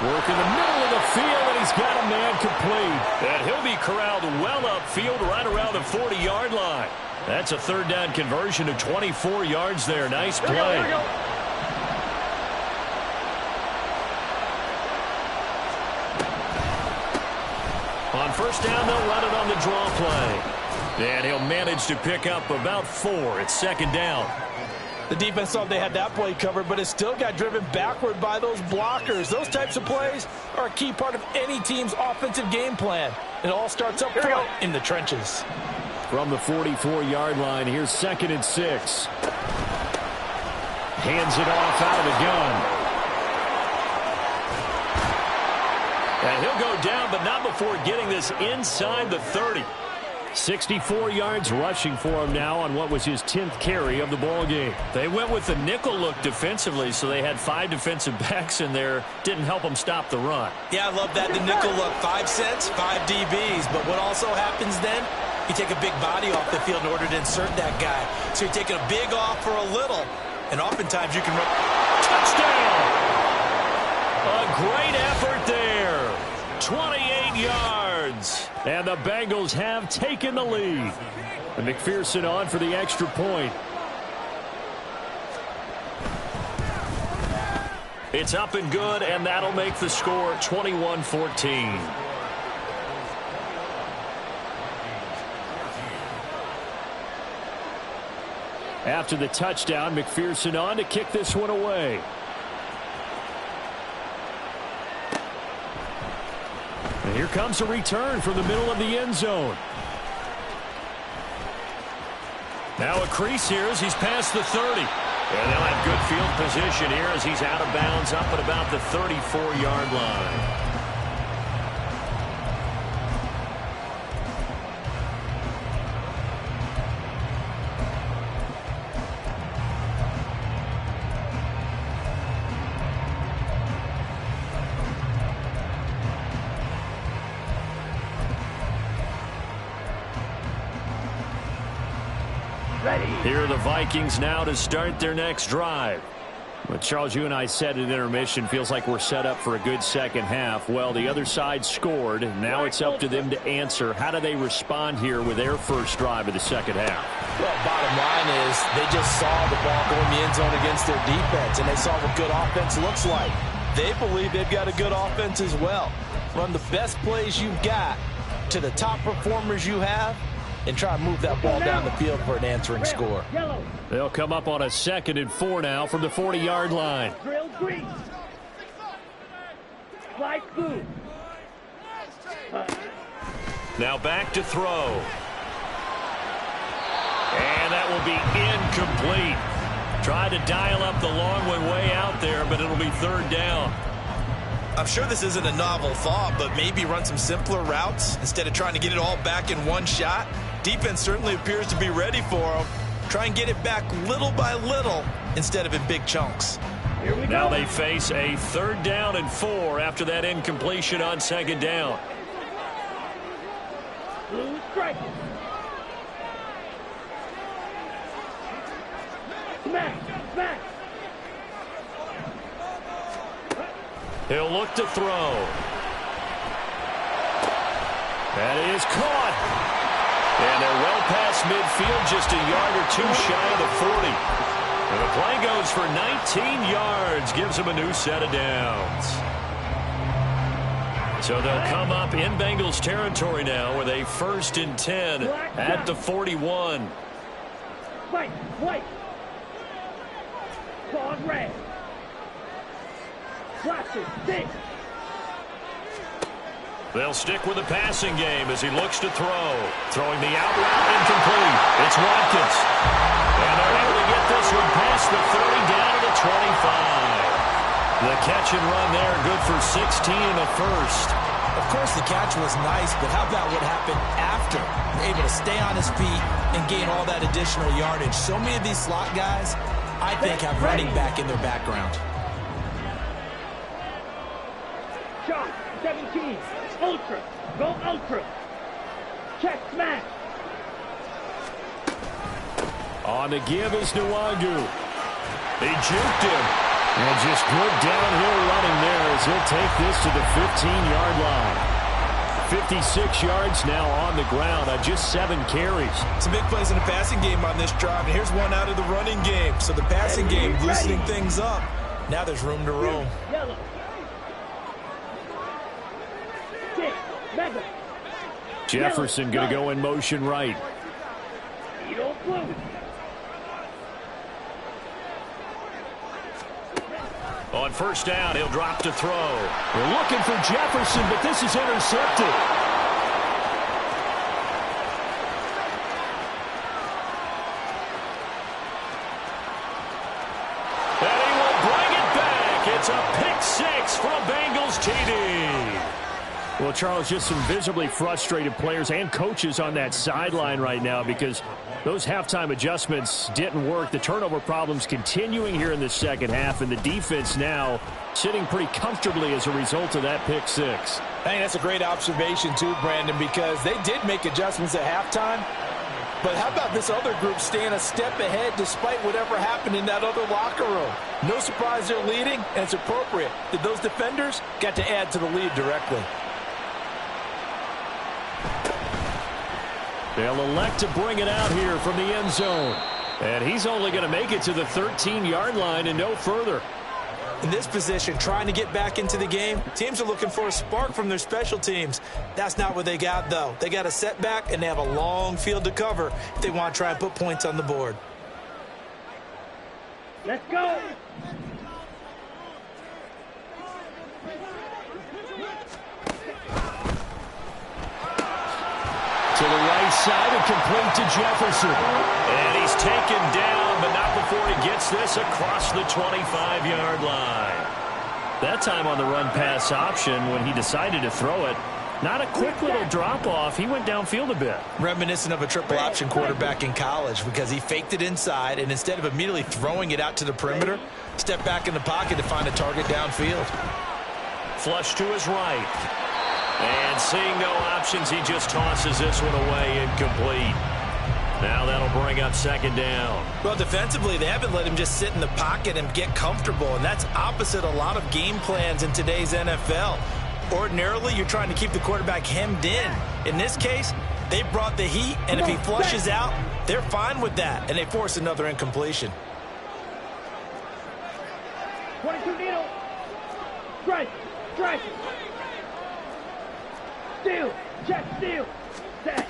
Working the middle of the field, and he's got a man complete. And he'll be corralled well upfield right around the 40-yard line. That's a third down conversion of 24 yards there. Nice play. Here we go. On first down, they'll run it on the draw play. And he'll manage to pick up about 4. It's second down. The defense thought they had that play covered, but it still got driven backward by those blockers. Those types of plays are a key part of any team's offensive game plan. It all starts up front in the trenches. From the 44-yard line, here's 2nd and 6. Hands it off out of the gun. And he'll go down, but not before getting this inside the 30. 64 yards rushing for him now on what was his 10th carry of the ball game. They went with the nickel look defensively, so they had 5 defensive backs in there. Didn't help them stop the run. Yeah, I love that, the nickel look. 5 cents, 5 DBs. But what also happens then, you take a big body off the field in order to insert that guy. So you're taking a big off for a little, and oftentimes you can run. Touchdown! A great effort there. 28 yards. And the Bengals have taken the lead. And McPherson on for the extra point. It's up and good, and that'll make the score 21-14. After the touchdown, McPherson on to kick this one away. And here comes a return from the middle of the end zone. Now a crease here as he's past the 30. And they'll have good field position here as he's out of bounds up at about the 34-yard line. Here are the Vikings now to start their next drive. Well, Charles, you and I said at intermission, feels like we're set up for a good second half. Well, the other side scored. Now it's up to them to answer. How do they respond here with their first drive of the second half? Well, bottom line is they just saw the ball go in the end zone against their defense, and they saw what good offense looks like. They believe they've got a good offense as well. Run the best plays you've got to the top performers you have, and try to move that ball down the field for an answering score. They'll come up on a 2nd and 4 now from the 40-yard line. Drill green. Light blue. Now back to throw. And that will be incomplete. Tried to dial up the long one way out there, but it'll be 3rd down. I'm sure this isn't a novel thought, but maybe run some simpler routes instead of trying to get it all back in one shot. Defense certainly appears to be ready for them. Try and get it back little by little instead of in big chunks. Here we Now go. they face a 3rd down and 4 after that incompletion on 2nd down. Blue strike. Smash, smash. He'll look to throw. That is caught. And they're well past midfield, just a yard or 2 shy of the 40. And the play goes for 19 yards, gives them a new set of downs. So they'll come up in Bengals territory now with a 1st and 10 at the 41. White, white. Claws red. Flashes, 6. They'll stick with the passing game as he looks to throw. Throwing the out route incomplete. It's Watkins. And they're able to get this one past the 30 down to the 25. The catch and run there, good for 16 and a 1st. Of course, the catch was nice, but how about what happened after? Able to stay on his feet and gain all that additional yardage. So many of these slot guys, I think, have running back in their background. Shot, 17. Ultra. Go ultra. Check smash. On the give is Nwangu. He juked him. And just good downhill running there as he'll take this to the 15-yard line. 56 yards now on the ground on just 7 carries. Some big plays in the passing game on this drive, and here's one out of the running game. So the passing game loosening things up. Now there's room to roam. Yellow. 6. Mega. Jefferson going to go in motion right. Edo blue. On 1st down, he'll drop to throw. We're looking for Jefferson, but this is intercepted. And he will bring it back. It's a pick 6 from Bengals TD. Well, Charles, just some visibly frustrated players and coaches on that sideline right now because those halftime adjustments didn't work. The turnover problems continuing here in the second half, and the defense now sitting pretty comfortably as a result of that pick six. I think that's a great observation too, Brandon, because they did make adjustments at halftime. But how about this other group staying a step ahead despite whatever happened in that other locker room? No surprise they're leading, and it's appropriate that those defenders got to add to the lead directly. They'll elect to bring it out here from the end zone. And he's only going to make it to the 13-yard line and no further. In this position, trying to get back into the game, teams are looking for a spark from their special teams. That's not what they got, though. They got a setback, and they have a long field to cover if they want to try and put points on the board. Let's go. To the right side and complete to Jefferson. And he's taken down, but not before he gets this across the 25-yard line. That time on the run-pass option when he decided to throw it. Not a quick little drop-off. He went downfield a bit. Reminiscent of a triple-option quarterback in college because he faked it inside, and instead of immediately throwing it out to the perimeter, stepped back in the pocket to find a target downfield. Flush to his right. And seeing no options, he just tosses this one away incomplete. Now that'll bring up second down. Well, defensively, they haven't let him just sit in the pocket and get comfortable, and that's opposite a lot of game plans in today's NFL. Ordinarily, you're trying to keep the quarterback hemmed in. In this case, they brought the heat, and if he flushes out, they're fine with that, and they force another incompletion. 22 needle. Strike. Strike. Steal. Check. Steal. Set.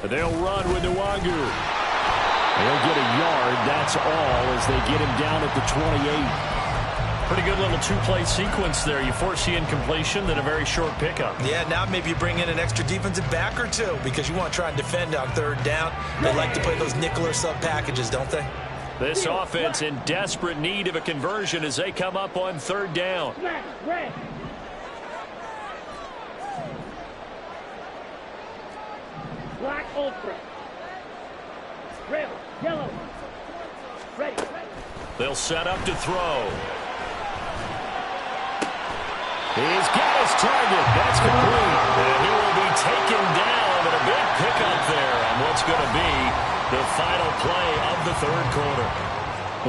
They'll run with Nwangu. They'll get a yard. That's all as they get him down at the 28. Pretty good little two-play sequence there. You force the incompletion, then a very short pickup. Yeah, now maybe you bring in an extra defensive back or two because you want to try and defend on third down. They like to play those nickel or sub packages, don't they? This offense in desperate need of a conversion as they come up on third down. Red. Black ultra. Red. Yellow. Ready. They'll set up to throw. He's got his target. That's complete. And he will be taken down, and a big pickup there on what's going to be the final play of the third quarter.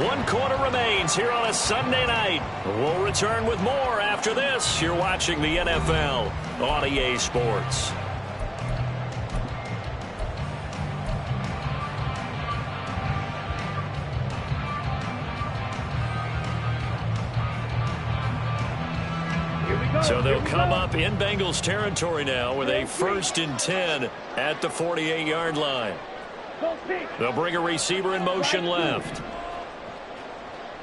1 quarter remains here on a Sunday night. We'll return with more after this. You're watching the NFL on EA Sports. So they'll come up in Bengals territory now with a 1st and 10 at the 48-yard line. They'll bring a receiver in motion left.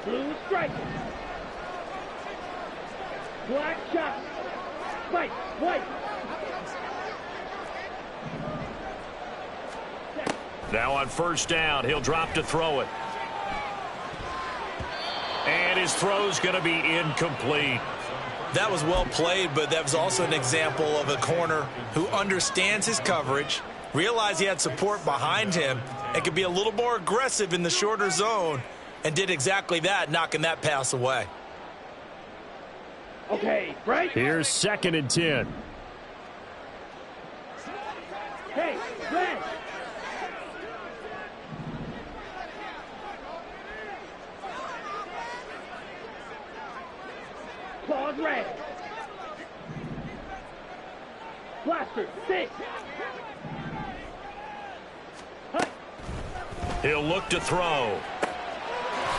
Blue strike. Black shot. White. White. Now on 1st down, he'll drop to throw it. And his throw's going to be incomplete. That was well played, but that was also an example of a corner who understands his coverage, realized he had support behind him, and could be a little more aggressive in the shorter zone, and did exactly that, knocking that pass away. Okay, break. Here's 2nd and 10. Hey, red. Claws red. Blaster, 6. He'll look to throw.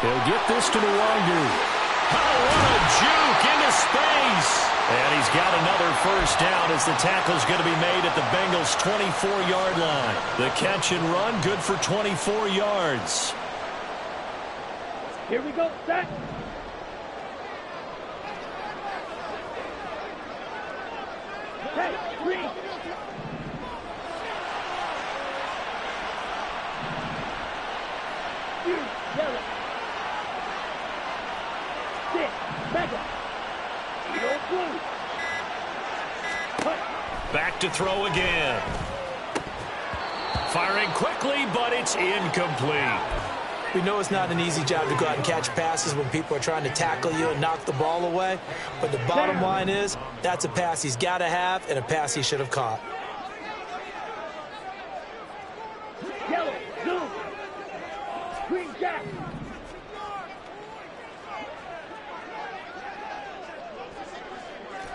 He'll get this to Nwangu. Oh, what a juke into space. And he's got another 1st down as the tackle's going to be made at the Bengals' 24-yard line. The catch and run, good for 24 yards. Here we go, set. Hey, green. Yellow. 6. Mega. Blue. Back to throw again. Firing quickly, but it's incomplete. We know it's not an easy job to go out and catch passes when people are trying to tackle you and knock the ball away. But the bottom line is, that's a pass he's got to have and a pass he should have caught. Yellow, blue, green jack.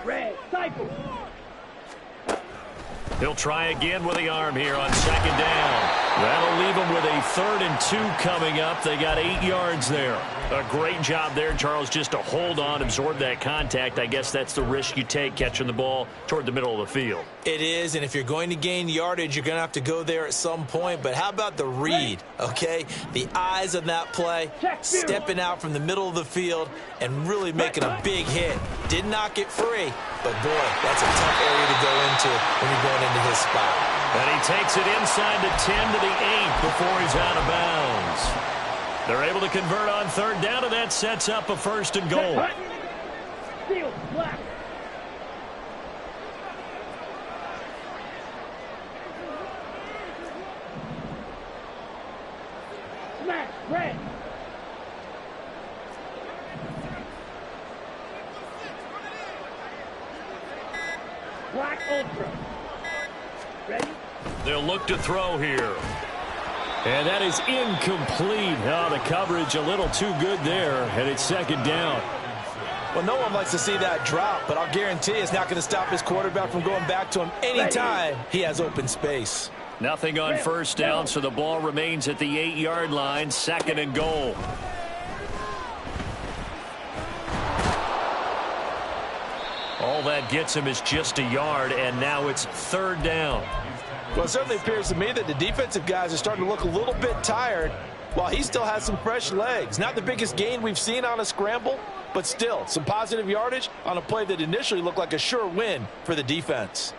Red, cycle. He'll try again with the arm here on second down. That'll leave them with a 3rd and 2 coming up. They got 8 yards there. A great job there, Charles, just to hold on, absorb that contact. I guess that's the risk you take catching the ball toward the middle of the field. It is, and if you're going to gain yardage, you're going to have to go there at some point. But how about the read, okay? The eyes on that play, stepping out from the middle of the field and really making a big hit. Did not get free, but boy, that's a tough area to go into when you're going into his spot. And he takes it inside the 10 to the 8 before he's out of bounds. They're able to convert on 3rd down, and that sets up a 1st and goal. Steal, black. Smash, red. Black ultra. Ready? They'll look to throw here. And that is incomplete. Oh, the coverage a little too good there, and it's 2nd down. Well, no one likes to see that drop, but I'll guarantee it's not going to stop his quarterback from going back to him anytime he has open space. Nothing on 1st down, so the ball remains at the 8-yard line, 2nd and goal. All that gets him is just a yard, and now it's 3rd down. Well, it certainly appears to me that the defensive guys are starting to look a little bit tired while he still has some fresh legs. Not the biggest gain we've seen on a scramble, but still some positive yardage on a play that initially looked like a sure win for the defense.